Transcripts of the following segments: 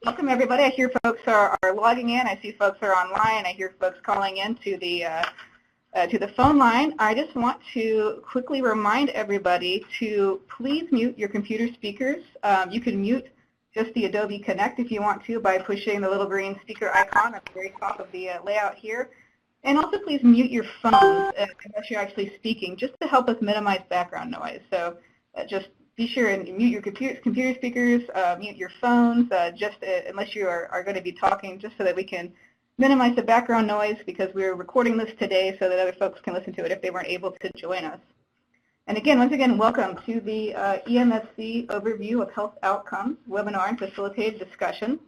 Welcome everybody. I hear folks are logging in. I see folks are online. I hear folks calling in to the phone line. I just want to quickly remind everybody to please mute your computer speakers. You can mute just the Adobe Connect if you want to by pushing the little green speaker icon at the very top of the layout here. And also please mute your phones unless you're actually speaking, just to help us minimize background noise. So just be sure and mute your computer speakers, mute your phones, unless you are going to be talking, just so that we can minimize the background noise, because we're recording this today so that other folks can listen to it if they weren't able to join us. And again, once again, welcome to the EMSC Overview of Health Outcomes webinar and facilitated discussion.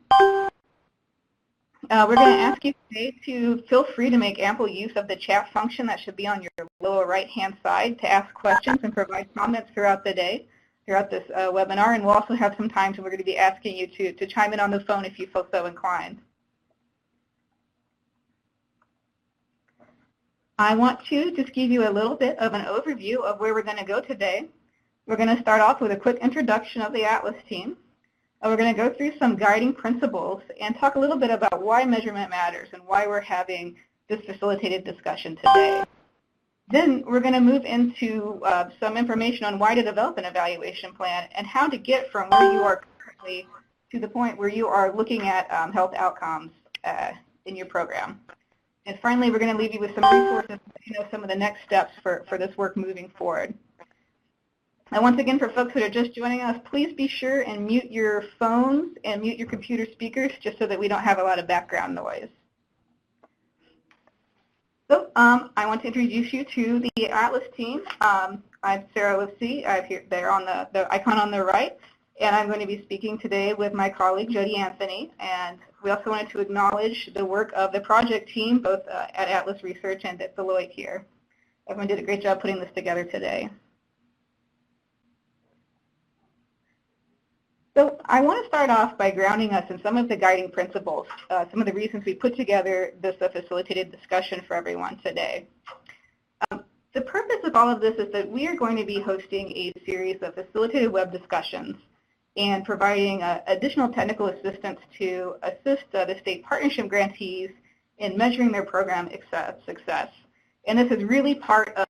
We're going to ask you today to feel free to make ample use of the chat function that should be on your lower right-hand side to ask questions and provide comments throughout the day, throughout this webinar. And we'll also have some times when we're going to be asking you to chime in on the phone if you feel so inclined. I want to just give you a little bit of an overview of where we're going to go today. We're going to start off with a quick introduction of the Atlas team. We're going to go through some guiding principles and talk a little bit about why measurement matters and why we're having this facilitated discussion today. Then we're going to move into some information on why to develop an evaluation plan and how to get from where you are currently to the point where you are looking at health outcomes in your program. And finally, we're going to leave you with some resources, some of the next steps for this work moving forward. And once again, for folks that are just joining us, please be sure and mute your phones and mute your computer speakers just so that we don't have a lot of background noise. So I want to introduce you to the Atlas team. I'm Sarah Lipsey. They're on the icon on the right. And I'm going to be speaking today with my colleague, Jody Anthony. And we also wanted to acknowledge the work of the project team, both at Atlas Research and at Deloitte here. Everyone did a great job putting this together today. So I want to start off by grounding us in some of the guiding principles, some of the reasons we put together this facilitated discussion for everyone today. The purpose of all of this is that we are going to be hosting a series of facilitated web discussions and providing additional technical assistance to assist the state partnership grantees in measuring their program success. And this is really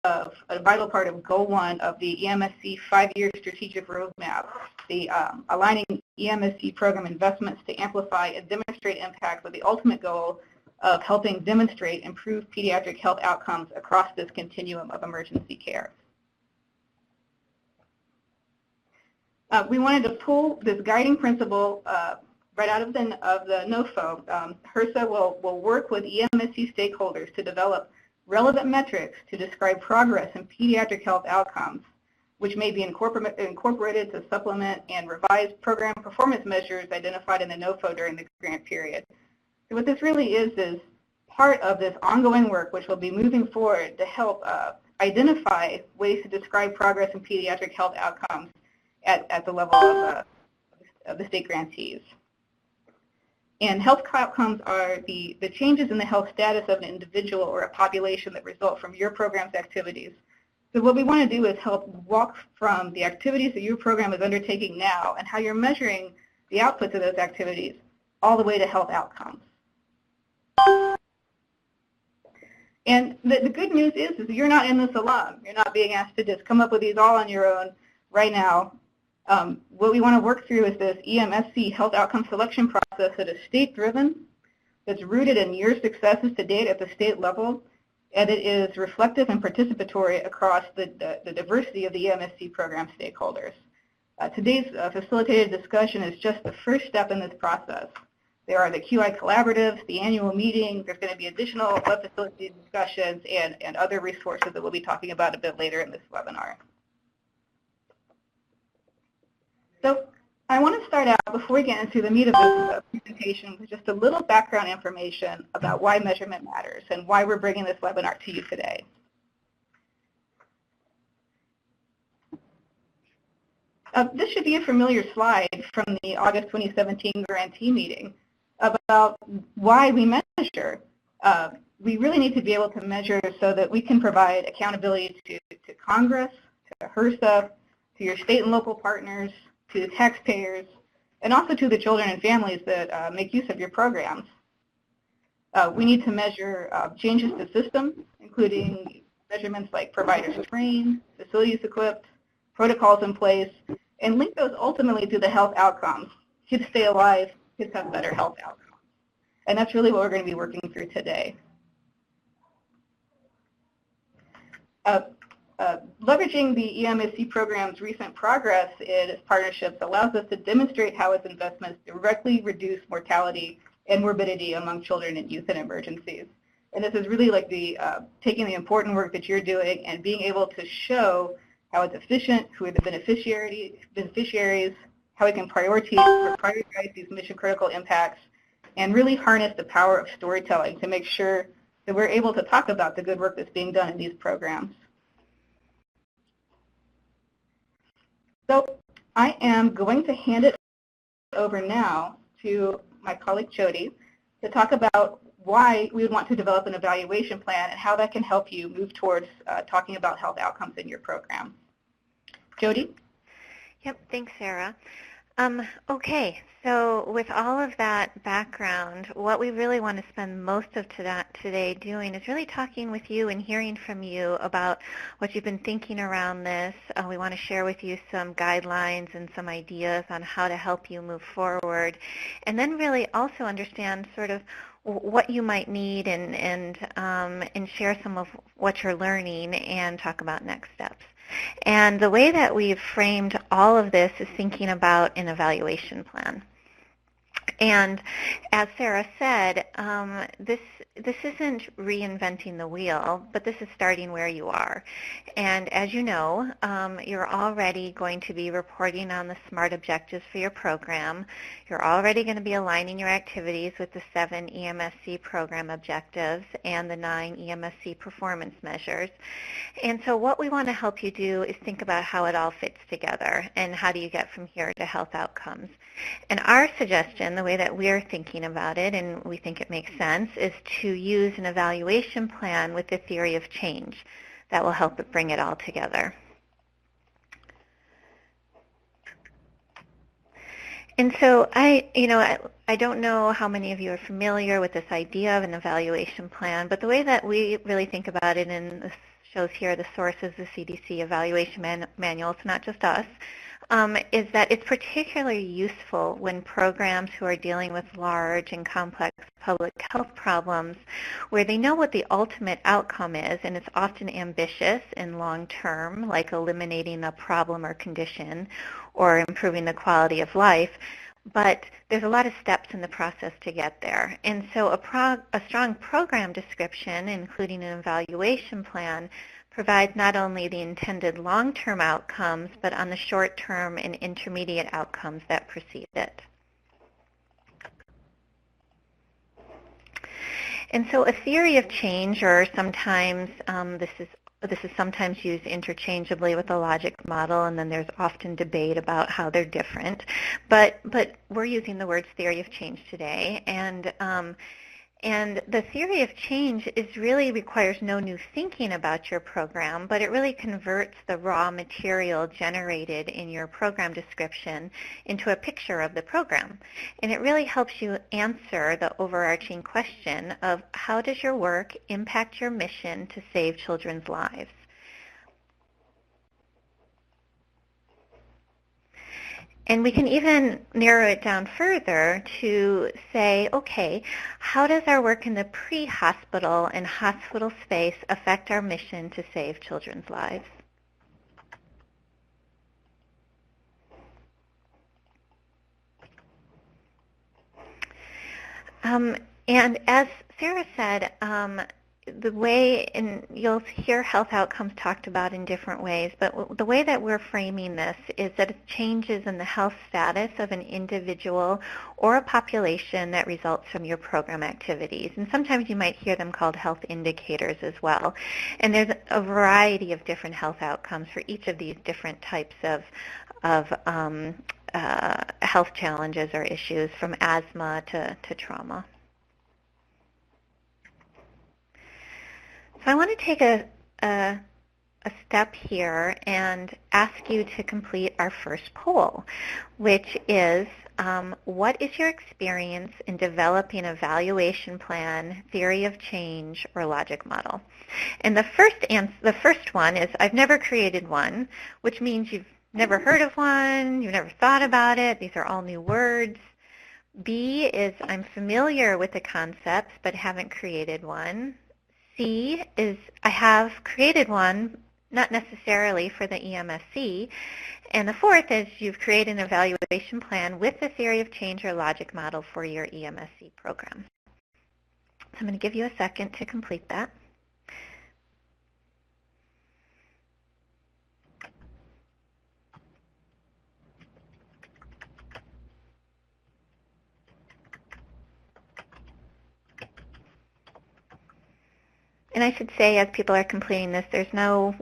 a vital part of Goal 1 of the EMSC 5-year strategic roadmap, the aligning EMSC program investments to amplify and demonstrate impact with the ultimate goal of helping demonstrate improved pediatric health outcomes across this continuum of emergency care. We wanted to pull this guiding principle right out of the NOFO. HRSA will work with EMSC stakeholders to develop relevant metrics to describe progress in pediatric health outcomes, which may be incorporated to supplement and revise program performance measures identified in the NOFO during the grant period. So what this really is part of this ongoing work, which will be moving forward to help identify ways to describe progress in pediatric health outcomes at the level of the state grantees. And health outcomes are the changes in the health status of an individual or a population that result from your program's activities. So what we want to do is help walk from the activities that your program is undertaking now and how you're measuring the outputs of those activities all the way to health outcomes. And the good news is you're not in this alone. You're not being asked to just come up with these all on your own right now. What we want to work through is this EMSC health outcome selection process that is state-driven, that's rooted in your successes to date at the state level, and it is reflective and participatory across the diversity of the EMSC program stakeholders. Today's facilitated discussion is just the first step in this process. There are the QI collaboratives, the annual meeting, there's going to be additional web facilitated discussions and other resources that we'll be talking about a bit later in this webinar. So I want to start out, before we get into the meat of this presentation, with just a little background information about why measurement matters and why we're bringing this webinar to you today. This should be a familiar slide from the August 2017 grantee meeting about why we measure. We really need to be able to measure so that we can provide accountability to Congress, to HRSA, to your state and local partners, to the taxpayers, and also to the children and families that make use of your programs. We need to measure changes to systems, including measurements like providers trained, facilities equipped, protocols in place, and link those ultimately to the health outcomes. Kids stay alive, kids have better health outcomes. And that's really what we're going to be working through today. Leveraging the EMSC program's recent progress in its partnerships allows us to demonstrate how its investments directly reduce mortality and morbidity among children and youth in emergencies. And this is really like taking the important work that you're doing and being able to show how it's efficient, who are the beneficiaries, how we can prioritize these mission critical impacts, and really harness the power of storytelling to make sure that we're able to talk about the good work that's being done in these programs. So I am going to hand it over now to my colleague Jody to talk about why we would want to develop an evaluation plan and how that can help you move towards talking about health outcomes in your program. Jody? Yep, thanks, Sarah. Okay, so with all of that background, what we really want to spend most of today doing is really talking with you and hearing from you about what you've been thinking around this. We want to share with you some guidelines and some ideas on how to help you move forward, and then really also understand sort of what you might need and share some of what you're learning and talk about next steps. And the way that we've framed all of this is thinking about an evaluation plan. And as Sarah said, this isn't reinventing the wheel, but this is starting where you are. And as you know, you're already going to be reporting on the SMART objectives for your program. You're already going to be aligning your activities with the 7 EMSC program objectives and the 9 EMSC performance measures. And so what we want to help you do is think about how it all fits together and how do you get from here to health outcomes. And our suggestion, the way that we're thinking about it, and we think it makes sense, is to use an evaluation plan with the theory of change that will help bring it all together. And so I don't know how many of you are familiar with this idea of an evaluation plan, but the way that we really think about it, and this shows here the sources, the CDC evaluation manual, it's not just us, is that it's particularly useful when programs who are dealing with large and complex public health problems where they know what the ultimate outcome is, and it's often ambitious and long-term, like eliminating a problem or condition or improving the quality of life, but there's a lot of steps in the process to get there. And so a strong program description, including an evaluation plan, provides not only the intended long-term outcomes, but on the short-term and intermediate outcomes that precede it. And so a theory of change, or sometimes this is sometimes used interchangeably with a logic model, and then there's often debate about how they're different. But we're using the words theory of change today, and the theory of change really requires no new thinking about your program, but it really converts the raw material generated in your program description into a picture of the program. And it really helps you answer the overarching question of how does your work impact your mission to save children's lives? And we can even narrow it down further to say, okay, how does our work in the pre-hospital and hospital space affect our mission to save children's lives? And as Sarah said, the way, and you'll hear health outcomes talked about in different ways, but the way that we're framing this is that it changes in the health status of an individual or a population that results from your program activities. And sometimes you might hear them called health indicators as well. And there's a variety of different health outcomes for each of these different types of health challenges or issues, from asthma to trauma. So I want to take a step here and ask you to complete our first poll, which is What is your experience in developing a evaluation plan, theory of change, or logic model? And the first one is I've never created one, which means you've never heard of one, you've never thought about it, these are all new words. B is I'm familiar with the concepts but haven't created one. C is I have created one, not necessarily for the EMSC. And the fourth is you've created an evaluation plan with the theory of change or logic model for your EMSC program. So I'm going to give you a second to complete that. And I should say, as people are completing this, there's no,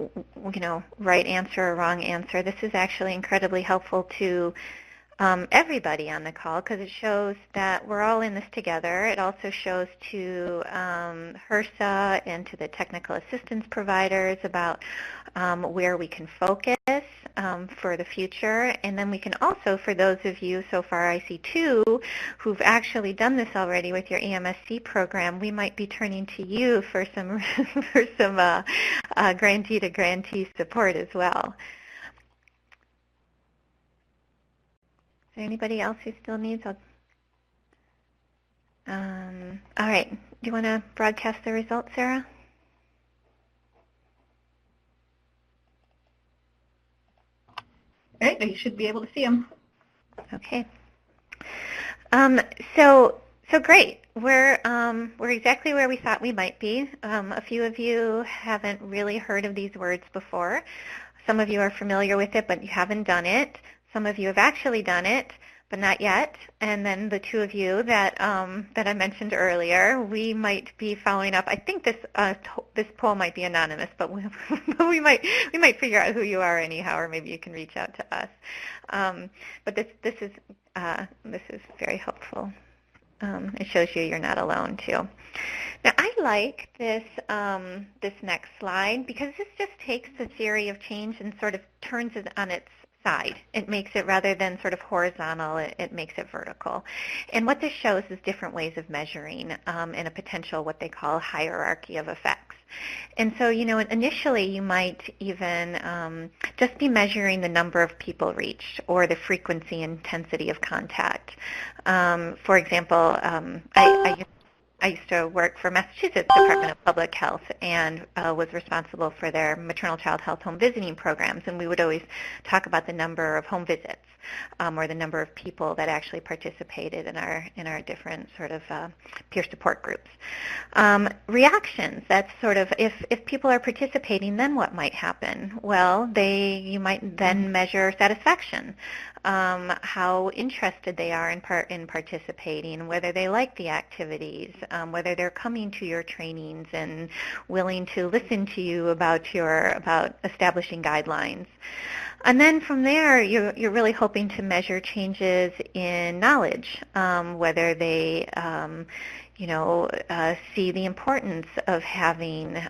right answer or wrong answer. This is actually incredibly helpful to everybody on the call because it shows that we're all in this together. It also shows to HRSA and to the technical assistance providers about where we can focus for the future. And then we can also, for those of you, so far I see two, who've actually done this already with your EMSC program, we might be turning to you for some, for some grantee to grantee support as well. Is there anybody else who still needs? All right. Do you want to broadcast the results, Sarah? All right, you should be able to see them. Okay. So great. We're exactly where we thought we might be. A few of you haven't really heard of these words before. Some of you are familiar with it, but you haven't done it. Some of you have actually done it, but not yet. And then the two of you that that I mentioned earlier, we might be following up. I think this poll might be anonymous, but we might figure out who you are anyhow, or maybe you can reach out to us. But this is very helpful. It shows you you're not alone too. Now I like this this next slide because this just takes the theory of change and sort of turns it on its side. It makes it, rather than sort of horizontal, it makes it vertical. And what this shows is different ways of measuring in a potential, what they call hierarchy of effects. And so, initially you might even just be measuring the number of people reached or the frequency and intensity of contact. For example, I used to work for Massachusetts Department of Public Health and was responsible for their maternal child health home visiting programs, and we would always talk about the number of home visits or the number of people that actually participated in our different sort of peer support groups. Reactions, that's sort of, if people are participating, then what might happen? Well, you might then measure satisfaction. How interested they are in participating, whether they like the activities, whether they're coming to your trainings and willing to listen to you about establishing guidelines. And then from there, you're really hoping to measure changes in knowledge, whether they see the importance of having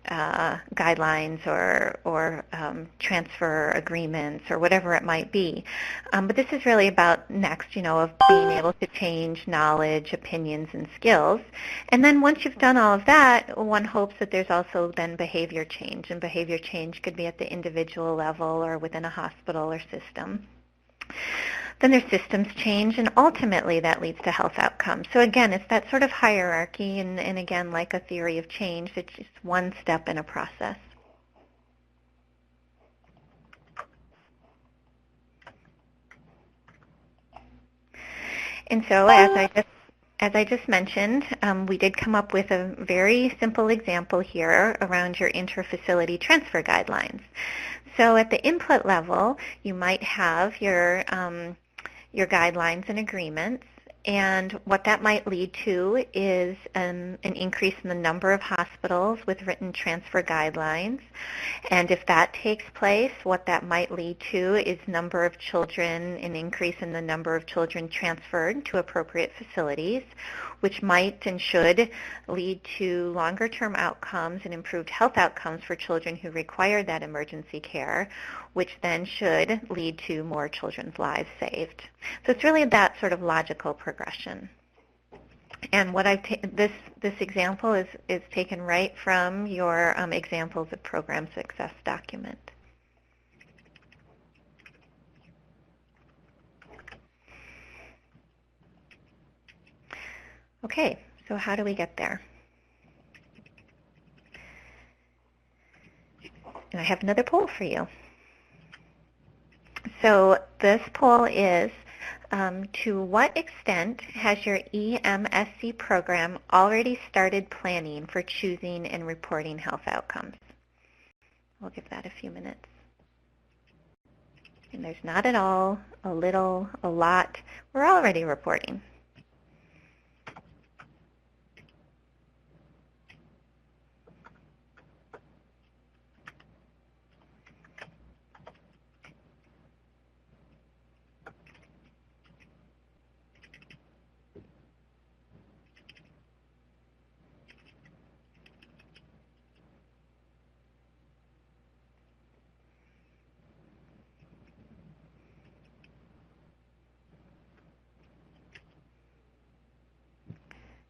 guidelines or transfer agreements or whatever it might be. But this is really about next, of being able to change knowledge, opinions, and skills. And then once you've done all of that, one hopes that there's also then behavior change. And behavior change could be at the individual level or within a hospital or system. Then there's systems change, and ultimately that leads to health outcomes. So again, it's that sort of hierarchy, and again, like a theory of change, it's just one step in a process. And so as I just mentioned, we did come up with a very simple example here around your inter-facility transfer guidelines. So at the input level, you might have your guidelines and agreements, and what that might lead to is an increase in the number of hospitals with written transfer guidelines. And if that takes place, what that might lead to is number of children, an increase in the number of children transferred to appropriate facilities, which might and should lead to longer-term outcomes and improved health outcomes for children who require that emergency care, which then should lead to more children's lives saved. So it's really that sort of logical progression. And what this example is taken right from your examples of program success document. Okay, so how do we get there? And I have another poll for you. So this poll is, to what extent has your EMSC program already started planning for choosing and reporting health outcomes? We'll give that a few minutes. And there's not at all, a little, a lot. We're already reporting.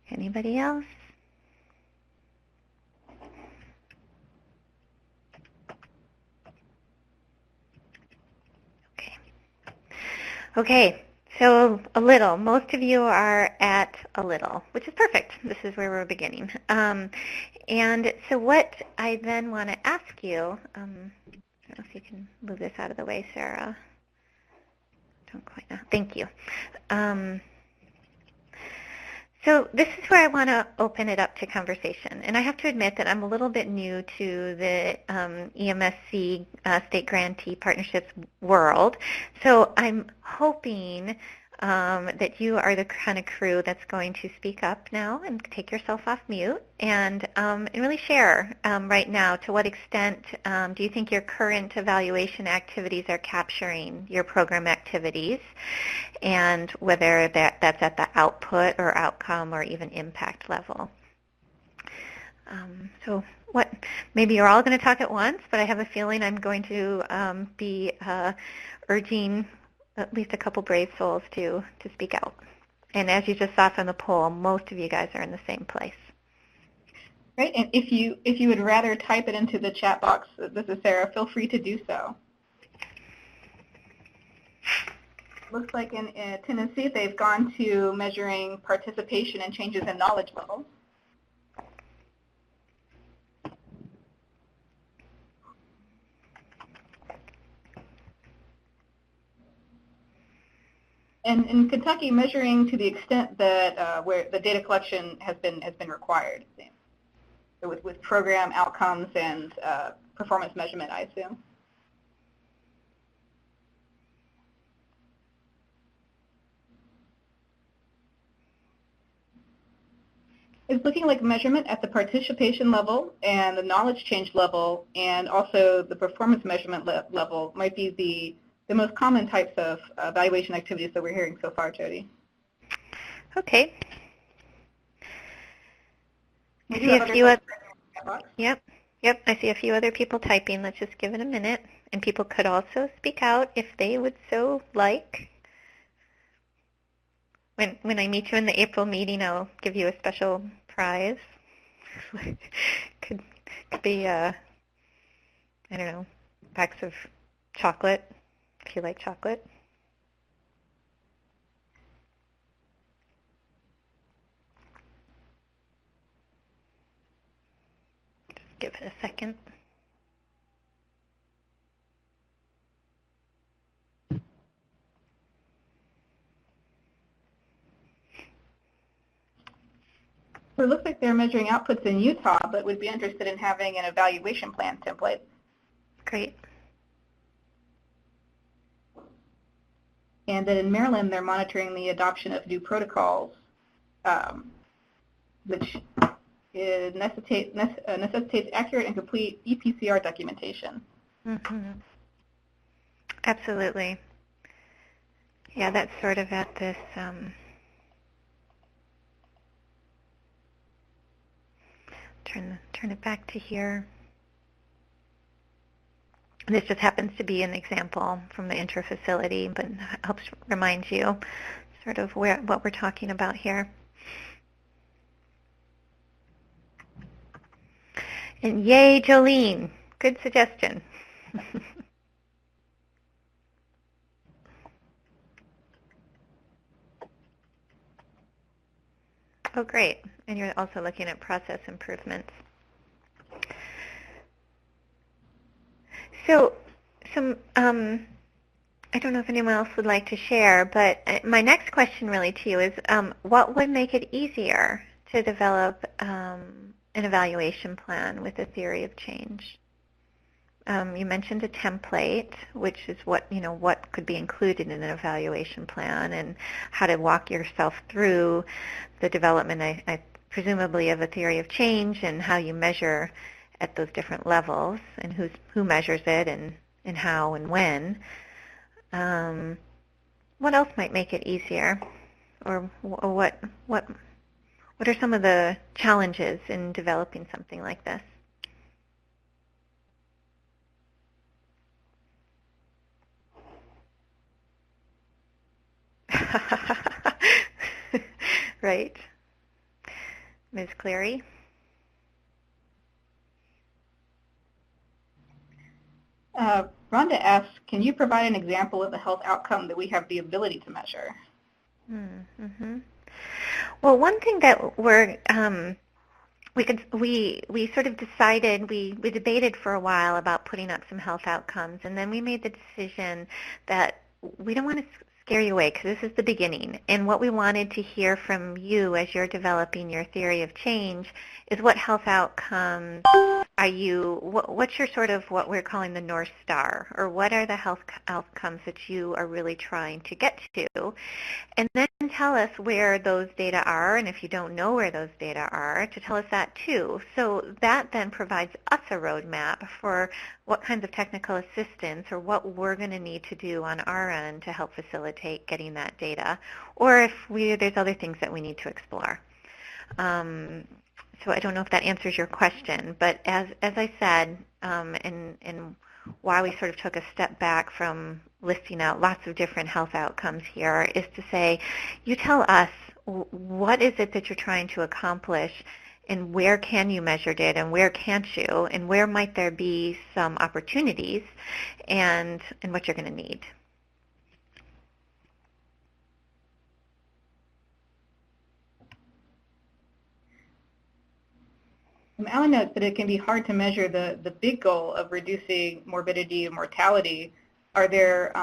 Anybody else? Okay. Okay, so a little. Most of you are at a little, which is perfect. This is where we're beginning. And so what I then want to ask you, I don't know if you can move this out of the way, Sarah. Don't quite know. Thank you. So this is where I want to open it up to conversation. And I have to admit that I'm a little bit new to the EMSC state grantee partnerships world. So I'm hoping that you are the kind of crew that's going to speak up now and take yourself off mute and really share right now to what extent do you think your current evaluation activities are capturing your program activities, and whether that's at the output or outcome or even impact level. So maybe you're all going to talk at once, but I have a feeling I'm going to be urging at least a couple brave souls to speak out. And as you just saw from the poll, most of you guys are in the same place. Great, and if you would rather type it into the chat box, this is Sarah, feel free to do so. Looks like in Tennessee, they've gone to measuring participation and changes in knowledge levels. And in Kentucky, measuring to the extent that where the data collection has been required, so with program outcomes and performance measurement, I assume. It's looking like measurement at the participation level and the knowledge change level, and also the performance measurement level might be the most common types of evaluation activities that we're hearing so far, Jody. Okay. I see a few other. Yep. I see a few other people typing. Let's just give it a minute. And people could also speak out if they would so like. When I meet you in the April meeting, I'll give you a special prize. could be I don't know, packs of chocolate if you like chocolate. Just give it a second. So it looks like they're measuring outputs in Utah, but would be interested in having an evaluation plan template. Great. And that in Maryland, they're monitoring the adoption of new protocols, which necessitates accurate and complete EPCR documentation. Mm-hmm. Absolutely. Yeah, that's sort of at this turn it back to here. This just happens to be an example from the interfacility, but helps remind you sort of what we're talking about here. And yay, Jolene. Good suggestion. Oh, great. And you're also looking at process improvements. So I don't know if anyone else would like to share, but my next question really to you is what would make it easier to develop an evaluation plan with a theory of change? You mentioned a template, which is what could be included in an evaluation plan, and how to walk yourself through the development, I presumably, of a theory of change, and how you measure at those different levels, and who measures it, and how and when. What else might make it easier, or what are some of the challenges in developing something like this? Right. Ms. Cleary? Rhonda asks, can you provide an example of a health outcome that we have the ability to measure? Mm-hmm. Well, one thing that we sort of decided, we debated for a while about putting up some health outcomes, and then we made the decision that we don't want to scare you away, because this is the beginning, and what we wanted to hear from you as you're developing your theory of change is what health outcomes what's your sort of what we're calling the North Star, or what are the health outcomes that you are really trying to get to, and then tell us where those data are, and if you don't know where those data are, to tell us that too. So that then provides us a roadmap for what kinds of technical assistance or what we're going to need to do on our end to help facilitate getting that data, or if there's other things that we need to explore. So I don't know if that answers your question, but as I said, and why we sort of took a step back from listing out lots of different health outcomes here is to say, you tell us what is it that you're trying to accomplish, and where can you measure data, and where can't you, and where might there be some opportunities, and what you're going to need. Alan notes that it can be hard to measure the big goal of reducing morbidity and mortality. Are there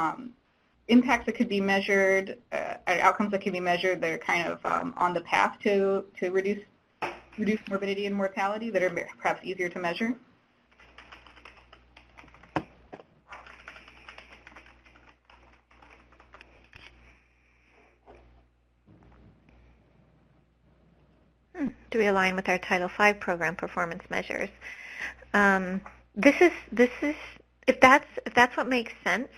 impacts that could be measured, outcomes that can be measured that are kind of on the path to reduce morbidity and mortality that are perhaps easier to measure? Do we align with our Title V program performance measures? This is if that's what makes sense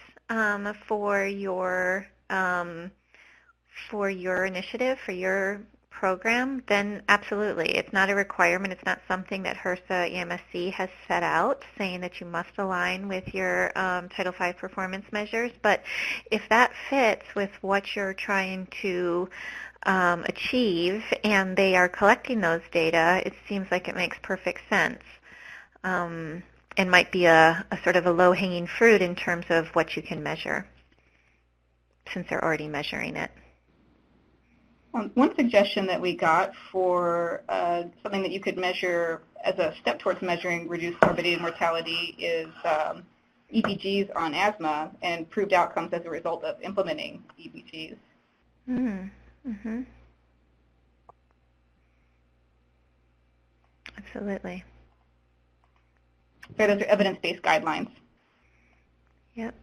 for your initiative, for your program, then absolutely. It's not a requirement. It's not something that HRSA EMSC has set out, saying that you must align with your Title V performance measures. But if that fits with what you're trying to achieve, and they are collecting those data, it seems like it makes perfect sense, and might be a sort of a low-hanging fruit in terms of what you can measure, since they're already measuring it. One suggestion that we got for something that you could measure as a step towards measuring reduced morbidity and mortality is EPGs on asthma and improved outcomes as a result of implementing EPGs. Mm-hmm. Absolutely. So those are evidence-based guidelines. Yep.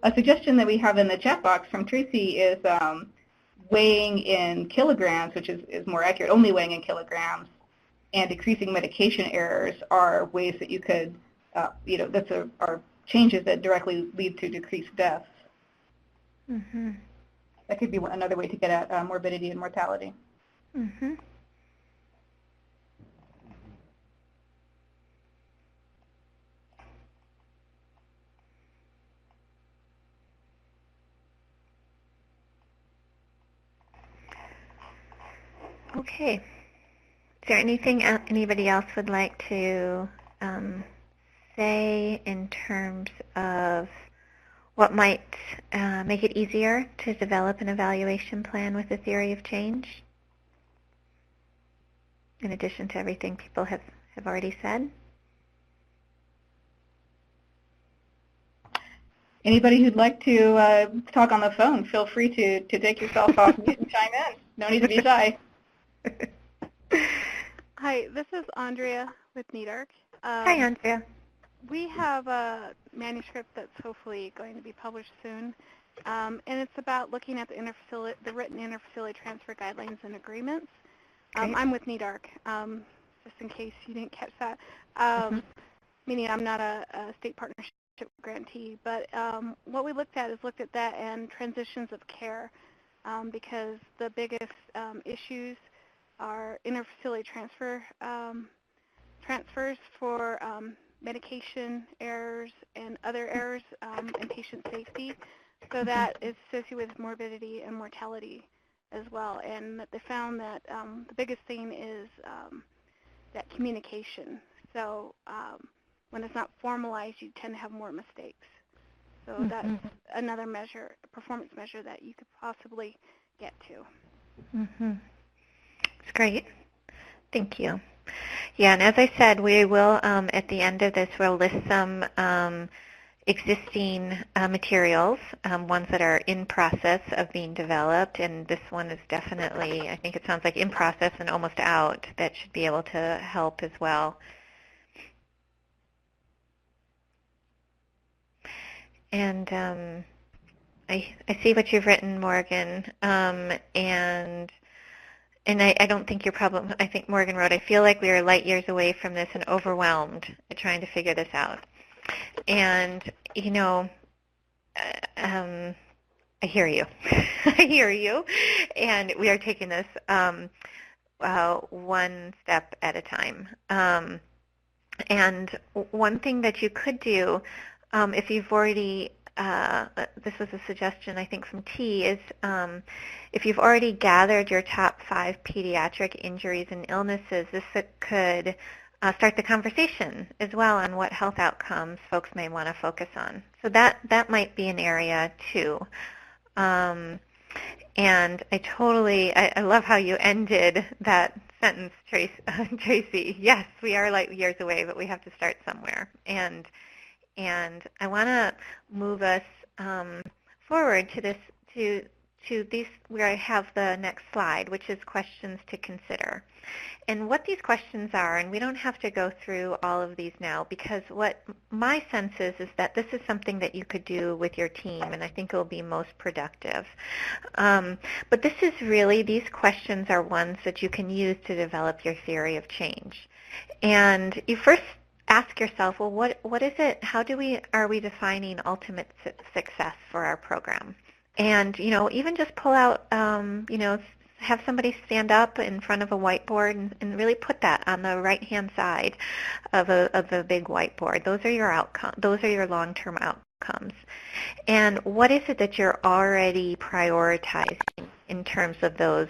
A suggestion that we have in the chat box from Tracy is weighing in kilograms, which is more accurate, only weighing in kilograms, and decreasing medication errors are ways that you could, are changes that directly lead to decreased deaths. Mm-hmm. That could be another way to get at morbidity and mortality. Mm-hmm. Okay. Is there anything anybody else would like to say in terms of what might make it easier to develop an evaluation plan with a theory of change, in addition to everything people have already said? Anybody who'd like to talk on the phone, feel free to take yourself off mute and chime in. No need to be shy. Hi, this is Andrea with NEADARC. Hi, Andrea. We have a manuscript that's hopefully going to be published soon, and it's about looking at the written interfacility transfer guidelines and agreements. I'm with NEADARC, just in case you didn't catch that, meaning I'm not a state partnership grantee, but what we looked at that and transitions of care, because the biggest issues are interfacility transfers for medication errors and other errors in patient safety. So that is associated with morbidity and mortality as well. And they found that the biggest thing is that communication. So when it's not formalized, you tend to have more mistakes. So that's another measure, a performance measure that you could possibly get to. That's great. Thank you. Yeah, and as I said, we will, at the end of this, we'll list some existing materials, ones that are in process of being developed, and this one is definitely, I think it sounds like in process and almost out, that should be able to help as well. And I see what you've written, Morgan, and I don't think your problem, I think Morgan wrote, I feel like we are light years away from this and overwhelmed at trying to figure this out. And, you know, I hear you. I hear you. And we are taking this one step at a time. And one thing that you could do, if you've already, this was a suggestion I think from T, is if you've already gathered your top 5 pediatric injuries and illnesses, this could start the conversation as well on what health outcomes folks may want to focus on. So that might be an area too. And I love how you ended that sentence, Tracy. Yes, we are light years away, but we have to start somewhere. And I want to move us forward to this, to these, where I have the next slide, which is questions to consider. And what these questions are, and we don't have to go through all of these now, because what my sense is that this is something that you could do with your team, and I think it will be most productive. But this is really, these questions are ones that you can use to develop your theory of change. And you first ask yourself, well, what is it, how are we defining ultimate success for our program? And, you know, even just pull out, you know, have somebody stand up in front of a whiteboard and really put that on the right-hand side of a big whiteboard. Those are your outcomes. Those are your long-term outcomes. And what is it that you're already prioritizing in terms of those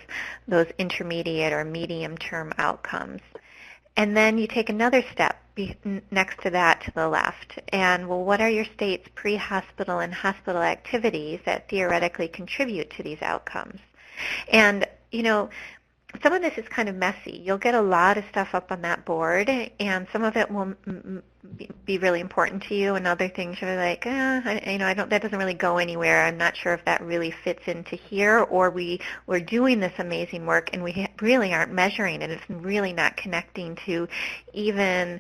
intermediate or medium-term outcomes? And then you take another step next to that to the left. And, well, what are your state's pre-hospital and hospital activities that theoretically contribute to these outcomes? And, you know, some of this is kind of messy. You'll get a lot of stuff up on that board, and some of it will be really important to you, and other things you're like, that doesn't really go anywhere. I'm not sure if that really fits into here, or we're doing this amazing work and we really aren't measuring it. It's really not connecting to even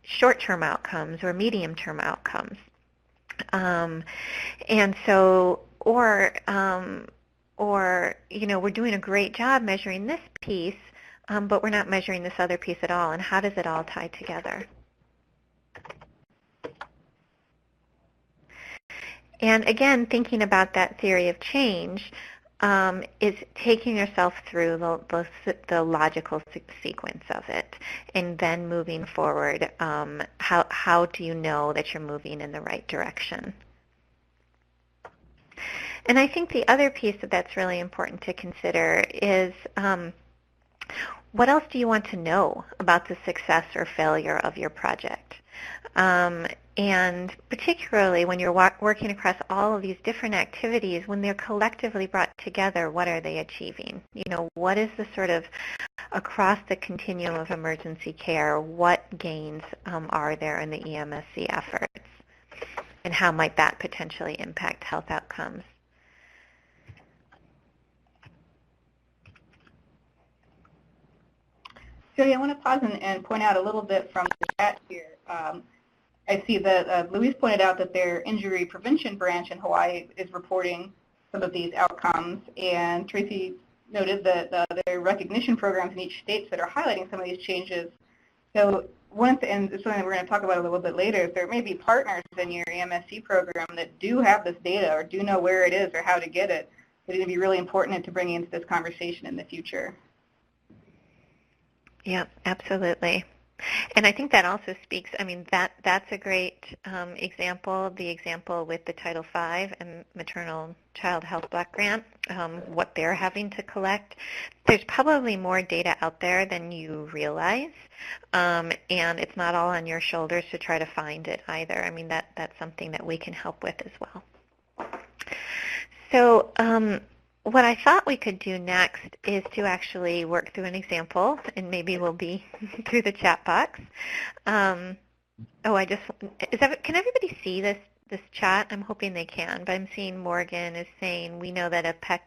short-term outcomes or medium-term outcomes. And so, or, you know, we're doing a great job measuring this piece, but we're not measuring this other piece at all, and how does it all tie together? And again, thinking about that theory of change is taking yourself through the logical sequence of it, and then moving forward. How do you know that you're moving in the right direction? And I think the other piece that's really important to consider is what else do you want to know about the success or failure of your project? And particularly when you're working across all of these different activities, when they're collectively brought together, what are they achieving? You know, what is the sort of across the continuum of emergency care, what gains are there in the EMSC efforts? And how might that potentially impact health outcomes? Jody, I want to pause and point out a little bit from the chat here. I see that Louise pointed out that their injury prevention branch in Hawaii is reporting some of these outcomes, and Tracy noted that there are recognition programs in each state that are highlighting some of these changes. So and it's something we're going to talk about a little bit later, if there may be partners in your EMSC program that do have this data or do know where it is or how to get it, it's going to be really important to bring into this conversation in the future. Yeah, absolutely. And I think that also speaks, I mean, that's a great example, the example with the Title V and Maternal Child Health Block Grant, what they're having to collect. There's probably more data out there than you realize, and it's not all on your shoulders to try to find it either. I mean, that's something that we can help with as well. So what I thought we could do next is to actually work through an example, and maybe we'll be through the chat box. Can everybody see this chat? I'm hoping they can, but I'm seeing Morgan is saying, we know that a PEC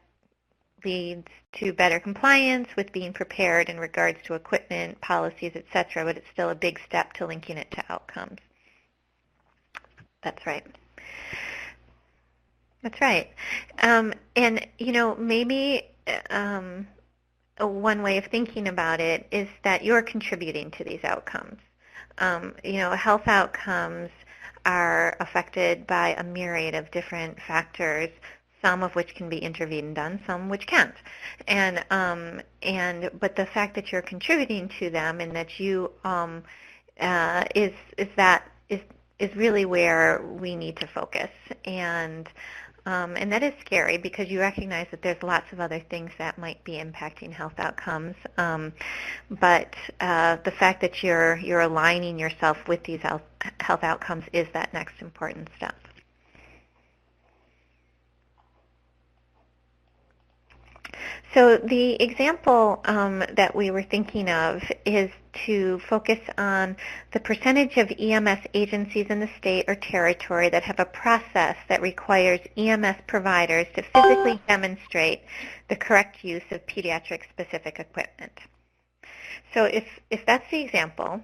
leads to better compliance with being prepared in regards to equipment, policies, et cetera, but it's still a big step to linking it to outcomes. That's right. That's right. And, you know, maybe one way of thinking about it is that you're contributing to these outcomes. You know, health outcomes are affected by a myriad of different factors, some of which can be intervened on, some which can't. But the fact that you're contributing to them and that you is really where we need to focus. And that is scary because you recognize that there's lots of other things that might be impacting health outcomes. But the fact that you're aligning yourself with these health outcomes is that next important step. So the example that we were thinking of is to focus on the percentage of EMS agencies in the state or territory that have a process that requires EMS providers to physically demonstrate the correct use of pediatric-specific equipment. So if that's the example,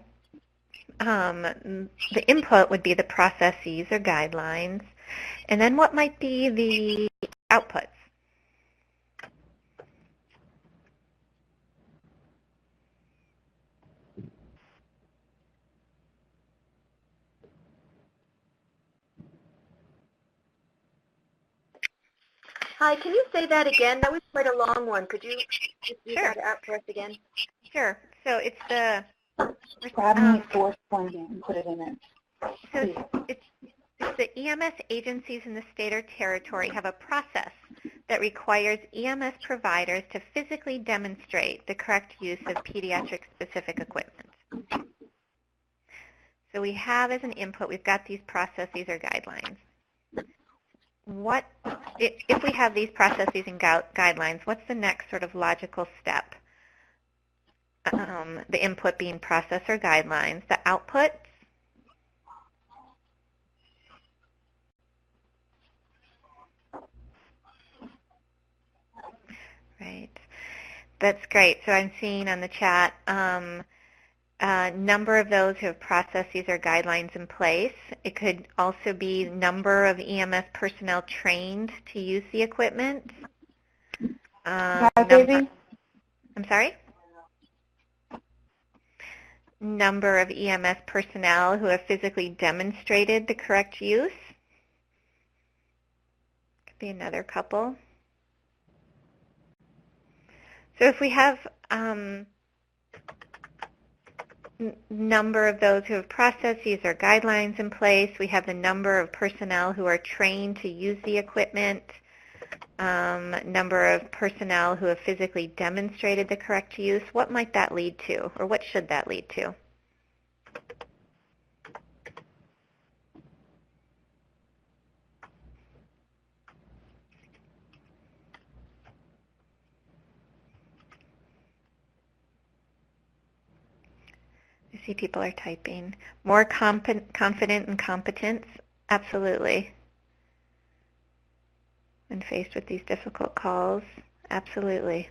the input would be the processes or guidelines, and then what might be the outputs? Hi, can you say that again? That was quite a long one. Could you just read that out for us again? Sure. So it's the Grab me force funding and put it in it. So it's the EMS agencies in the state or territory have a process that requires EMS providers to physically demonstrate the correct use of pediatric-specific equipment. So we have as an input, we've got these processes or guidelines. What, if we have these processes and guidelines, what's the next sort of logical step? The input being process or guidelines, the output. Right. That's great. So I'm seeing on the chat number of those who have processes or guidelines in place. It could also be number of EMS personnel trained to use the equipment. I'm sorry? Number of EMS personnel who have physically demonstrated the correct use. Could be another couple. So if we have number of those who have processes or guidelines in place, we have the number of personnel who are trained to use the equipment, number of personnel who have physically demonstrated the correct use, what might that lead to, or what should that lead to? I see people are typing. More confident and competence? Absolutely. When faced with these difficult calls? Absolutely.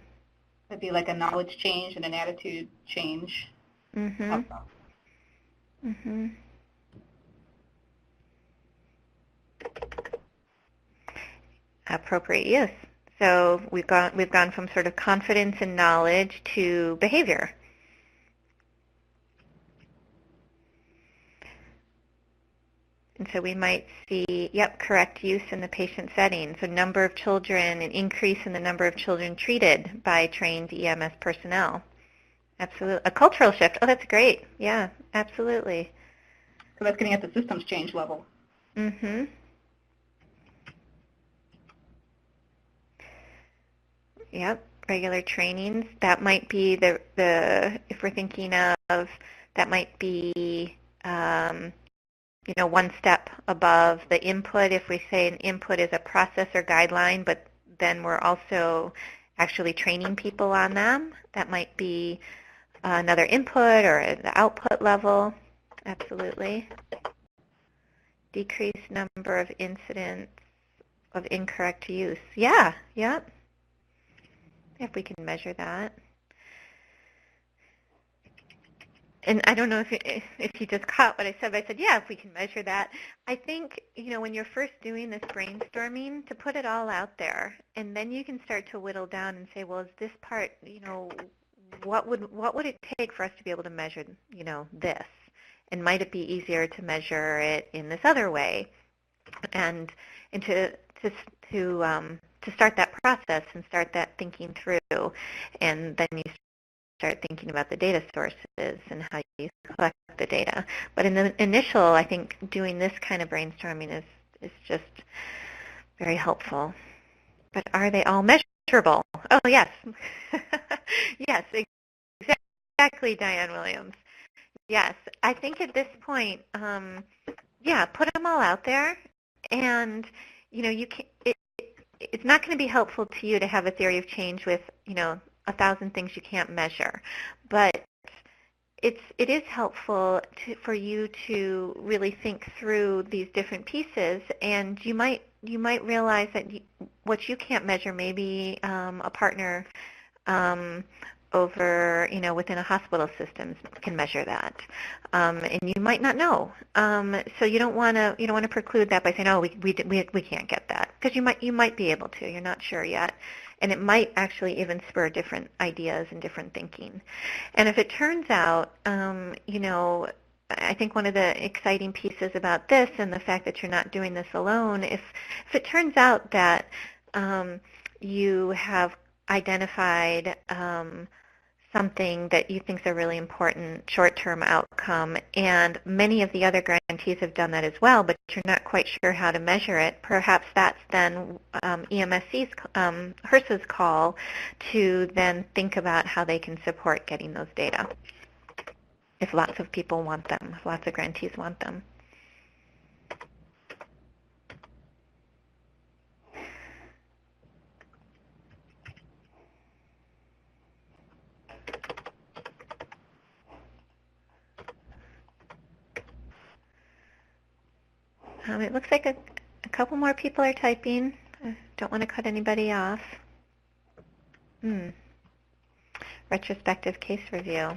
It'd be like a knowledge change and an attitude change. Mm-hmm. Mm-hmm. Appropriate use. So we've gone from sort of confidence and knowledge to behavior. And so we might see, correct use in the patient setting. So number of children, an increase in the number of children treated by trained EMS personnel. Absolutely. A cultural shift. Oh, that's great. Yeah, absolutely. So that's getting at the systems change level. Mm-hmm. Yep, regular trainings. That might be the if we're thinking of, that might be, one step above the input. If we say an input is a process or guideline, but then we're also actually training people on them, that might be another input or the output level. Absolutely. Decreased number of incidents of incorrect use. Yeah, yep. If we can measure that. And I don't know if you just caught what I said, but I said, yeah, if we can measure that. I think, when you're first doing this brainstorming, to put it all out there, and then you can start to whittle down and say, well, is this part, what would it take for us to be able to measure, this? And might it be easier to measure it in this other way? And to start that process and start that thinking through, and then you start thinking about the data sources and how you collect the data. But in the initial, I think doing this kind of brainstorming is just very helpful. But are they all measurable? Oh, yes. Yes, exactly, Diane Williams. Yes, I think at this point, put them all out there, and you can. It's not going to be helpful to you to have a theory of change with 1,000 things you can't measure, but it is helpful for you to really think through these different pieces, and you might realize that what you can't measure, maybe a partner over within a hospital system can measure that, and you might not know. So you don't want to preclude that by saying, oh, we can't get that, because you might be able to. You're not sure yet. And it might actually even spur different ideas and different thinking. And if it turns out, I think one of the exciting pieces about this and the fact that you're not doing this alone, if it turns out that you have identified something that you think is a really important short-term outcome, and many of the other grantees have done that as well, but you're not quite sure how to measure it, perhaps that's then EMSC's, HRSA's call to then think about how they can support getting those data, if lots of people want them, if lots of grantees want them. It looks like a couple more people are typing. I don't want to cut anybody off. Retrospective case review.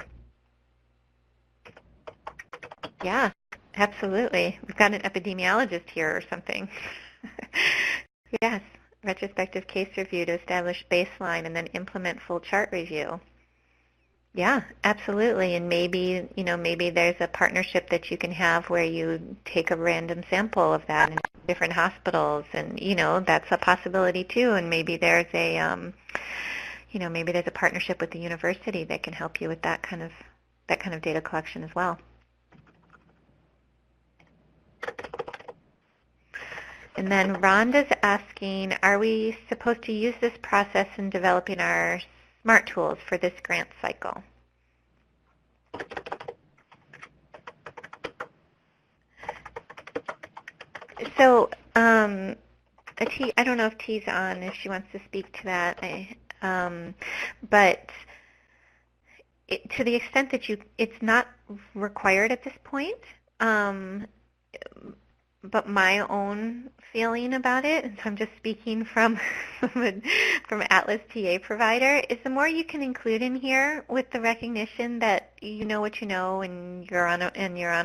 Yeah, absolutely. We've got an epidemiologist here or something. Yes, retrospective case review to establish baseline and then implement full chart review. Yeah, absolutely. And maybe, maybe there's a partnership that you can have where you take a random sample of that in different hospitals, and, that's a possibility too. And maybe there's a, maybe there's a partnership with the university that can help you with that kind of data collection as well. And then Rhonda's asking, are we supposed to use this process in developing our SMART tools for this grant cycle? So I don't know if T's on, if she wants to speak to that, but to the extent that it's not required at this point, but my own feeling about it, and so I'm just speaking from Atlas TA provider, is the more you can include in here with the recognition that you know what you know, and you're on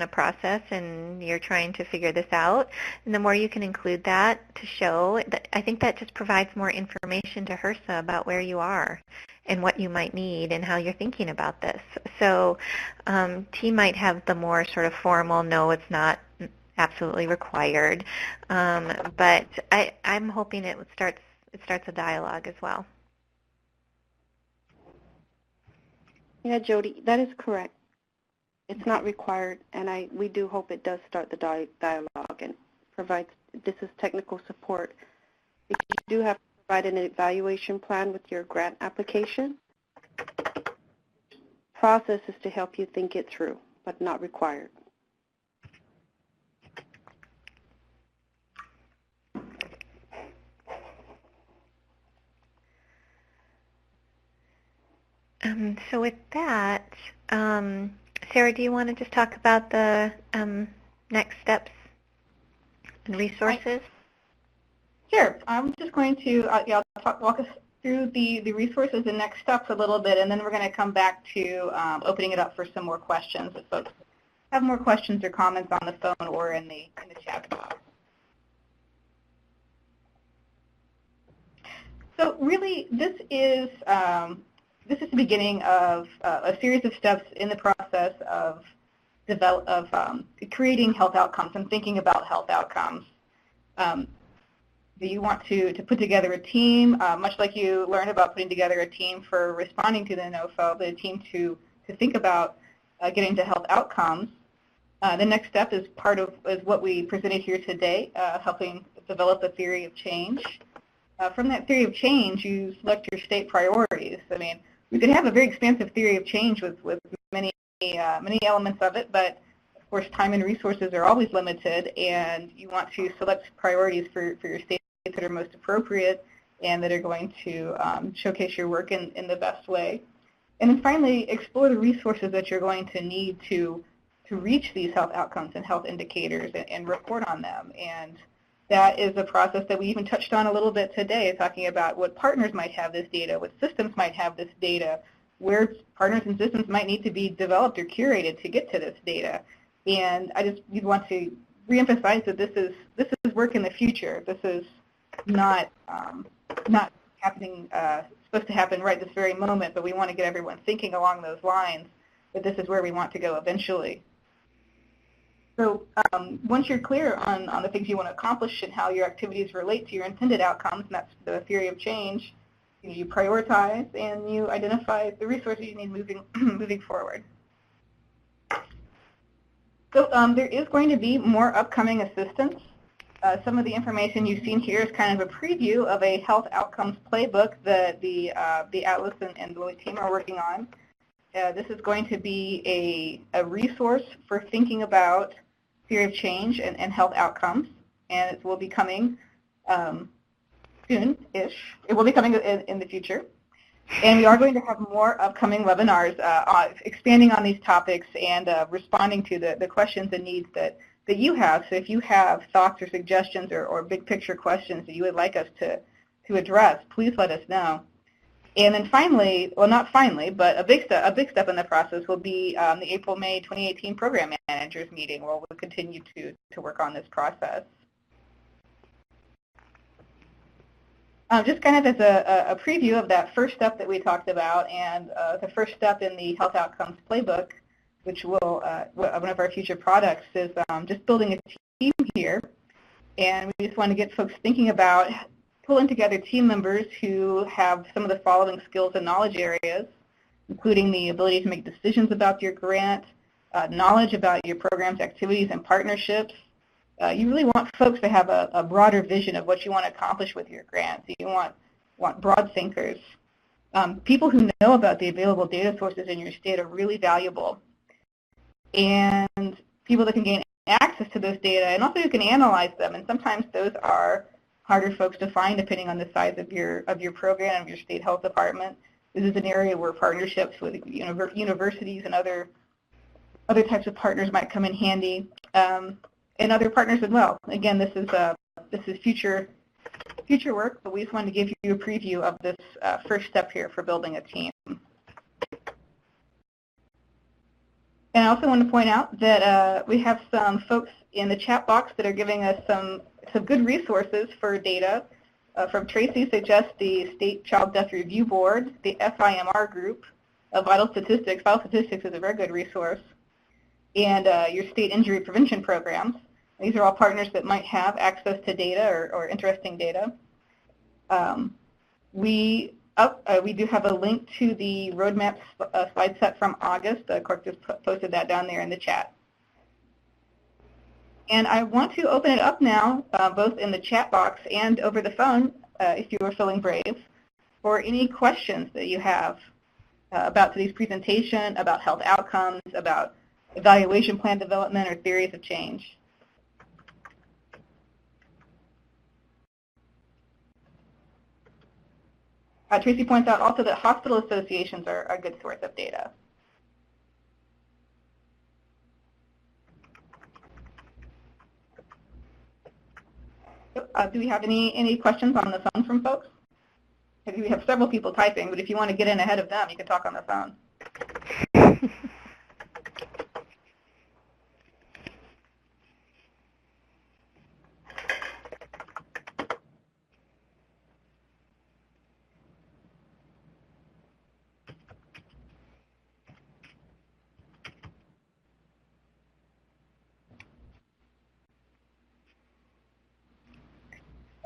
a process and you're trying to figure this out, and the more you can include that to show that, I think that just provides more information to HRSA about where you are and what you might need and how you're thinking about this. So T might have the more sort of formal, no, it's not absolutely required, but I'm hoping it starts a dialogue as well. Yeah, Jody, that is correct. It's not required, and we do hope it does start the dialogue and provides, this is technical support. If you do have to provide an evaluation plan with your grant application, process is to help you think it through, but not required. So with that, Sarah, do you want to just talk about the next steps and resources? Sure. I'm just going to walk us through the resources and next steps a little bit, and then we're going to come back to opening it up for some more questions if folks have more questions or comments on the phone or in the chat box. So really, this is the beginning of a series of steps in the process of creating health outcomes and thinking about health outcomes. You want to put together a team, much like you learned about putting together a team for responding to the NOFO, but a team to think about getting to health outcomes. The next step is what we presented here today, helping develop a theory of change. From that theory of change, you select your state priorities. I mean, we could have a very expansive theory of change with many elements of it, but of course time and resources are always limited, and you want to select priorities for your states that are most appropriate and that are going to showcase your work in the best way. And then finally, explore the resources that you're going to need to reach these health outcomes and health indicators and report on them. And that is a process that we even touched on a little bit today, talking about what partners might have this data, what systems might have this data, where partners and systems might need to be developed or curated to get to this data. And you'd want to reemphasize that this is work in the future. This is not happening, supposed to happen right this very moment, but we want to get everyone thinking along those lines that this is where we want to go eventually. So once you're clear on the things you want to accomplish and how your activities relate to your intended outcomes, and that's the theory of change, you prioritize and you identify the resources you need moving forward. So there is going to be more upcoming assistance. Some of the information you've seen here is kind of a preview of a health outcomes playbook that the Atlas and the Lily team are working on. This is going to be a resource for thinking about theory of change and health outcomes, and it will be coming soon-ish. It will be coming in the future. And we are going to have more upcoming webinars expanding on these topics and responding to the questions and needs that you have. So if you have thoughts or suggestions or big picture questions that you would like us to address, please let us know. And then finally, well, not finally, but a big step in the process will be the April-May 2018 Program Managers Meeting, where we'll continue to work on this process. Just kind of as a preview of that first step that we talked about, and the first step in the Health Outcomes Playbook, which will, one of our future products, is just building a team here. And we just want to get folks thinking about pulling together team members who have some of the following skills and knowledge areas, including the ability to make decisions about your grant, knowledge about your program's activities and partnerships, you really want folks to have a broader vision of what you want to accomplish with your grants. You want broad thinkers. People who know about the available data sources in your state are really valuable. And people that can gain access to those data and also who can analyze them. And sometimes those are harder folks to find depending on the size of your program, of your state health department. This is an area where partnerships with universities and other types of partners might come in handy, and other partners as well. Again, this is future work, but we just wanted to give you a preview of this first step here for building a team. And I also want to point out that we have some folks in the chat box that are giving us some good resources for data. From Tracy suggests the State Child Death Review Board, the FIMR group, Vital Statistics. Vital Statistics is a very good resource. And your state injury prevention programs. These are all partners that might have access to data or interesting data. We do have a link to the roadmap slide set from August. Cork just posted that down there in the chat. And I want to open it up now, both in the chat box and over the phone, if you are feeling brave, for any questions that you have about today's presentation, about health outcomes, about evaluation plan development, or theories of change. Tracy points out also that hospital associations are a good source of data. Do we have any questions on the phone from folks? We have several people typing, but if you want to get in ahead of them, you can talk on the phone.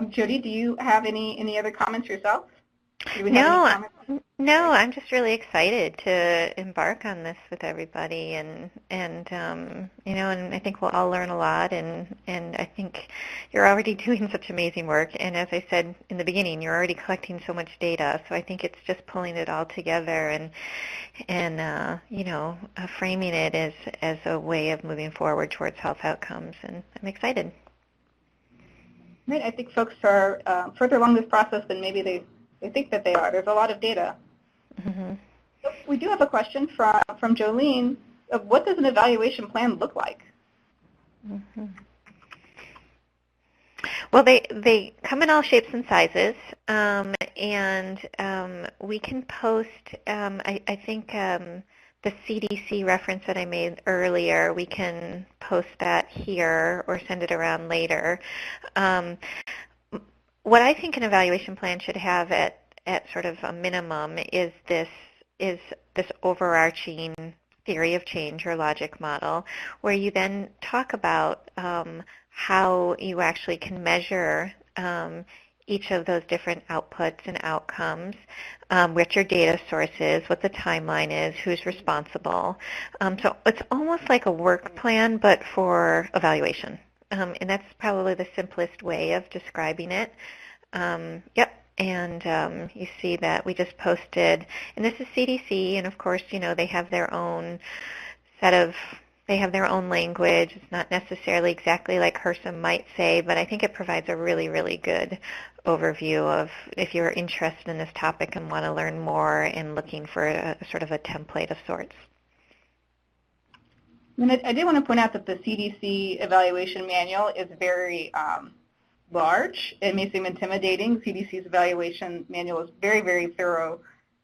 Jody, do you have any other comments yourself? No, I'm just really excited to embark on this with everybody, and you know, and I think we'll all learn a lot, and I think you're already doing such amazing work, and as I said in the beginning, you're already collecting so much data, so I think it's just pulling it all together and you know, framing it as a way of moving forward towards health outcomes, and I'm excited. Right, I think folks are further along this process than maybe they think that they are. There's a lot of data. Mm-hmm. We do have a question from Jolene of what does an evaluation plan look like? Mm-hmm. Well, they come in all shapes and sizes, and we can post, I think the CDC reference that I made earlier, we can post that here or send it around later. What I think an evaluation plan should have at sort of a minimum is this overarching theory of change or logic model, where you then talk about how you actually can measure each of those different outputs and outcomes, what your data source is, what the timeline is, who's responsible. So it's almost like a work plan, but for evaluation. And that's probably the simplest way of describing it. Yep. And you see that we just posted, and this is CDC, and of course, you know, they have their own they have their own language. It's not necessarily exactly like HRSA might say, but I think it provides a really, really good overview of if you're interested in this topic and want to learn more and looking for a sort of a template of sorts. And I did want to point out that the CDC evaluation manual is very large. It may seem intimidating. CDC's evaluation manual is very, very thorough,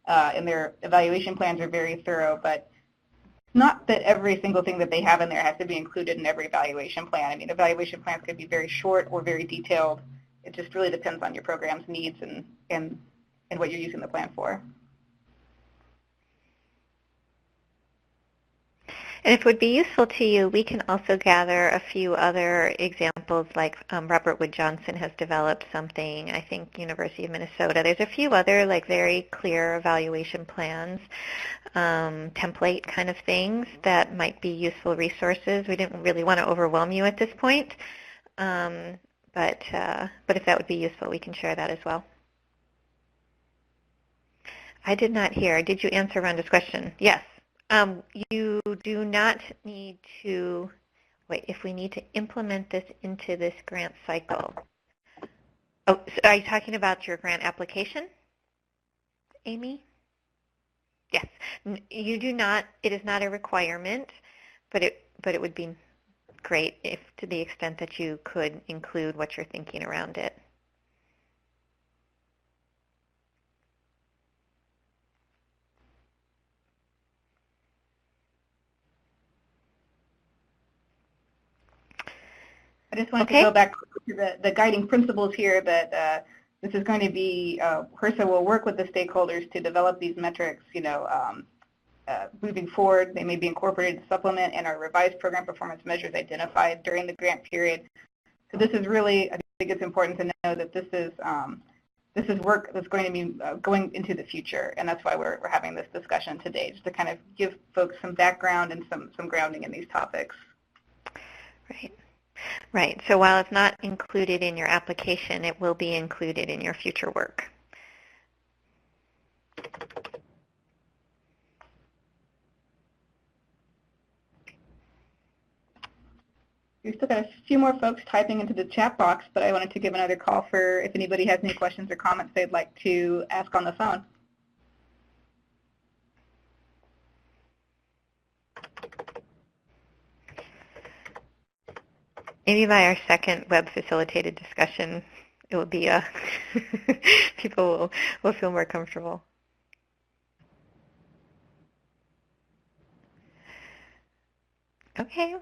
and their evaluation plans are very thorough, but not that every single thing that they have in there has to be included in every evaluation plan. I mean, evaluation plans could be very short or very detailed. It just really depends on your program's needs and what you're using the plan for. And if it would be useful to you, we can also gather a few other examples, like Robert Wood Johnson has developed something, I think University of Minnesota. There's a few other like very clear evaluation plans, template kind of things that might be useful resources. We didn't really want to overwhelm you at this point, but if that would be useful, we can share that as well. I did not hear. Did you answer Rhonda's question? Yes. You do not need to, wait, if we need to implement this into this grant cycle. Oh, so are you talking about your grant application, Amy? Yes. You do not, it is not a requirement, but it would be great if, to the extent that you could include what you're thinking around it. I just wanted to go back to the guiding principles here that this is going to be, HRSA will work with the stakeholders to develop these metrics, moving forward. They may be incorporated to supplement and our revised program performance measures identified during the grant period. So this is really, I think it's important to know that this is work that's going to be going into the future, and that's why we're having this discussion today, just to kind of give folks some background and some grounding in these topics. Right. Right. So while it's not included in your application, it will be included in your future work. We've still got a few more folks typing into the chat box, but I wanted to give another call for if anybody has any questions or comments they'd like to ask on the phone. Maybe by our second web-facilitated discussion, it will be people will feel more comfortable. Okay.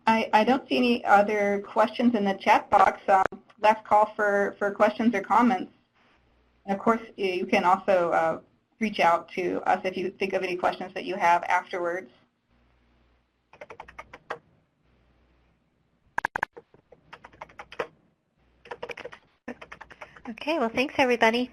I don't see any other questions in the chat box. Last call for questions or comments. And of course, you can also reach out to us if you think of any questions that you have afterwards. Okay, well, thanks, everybody.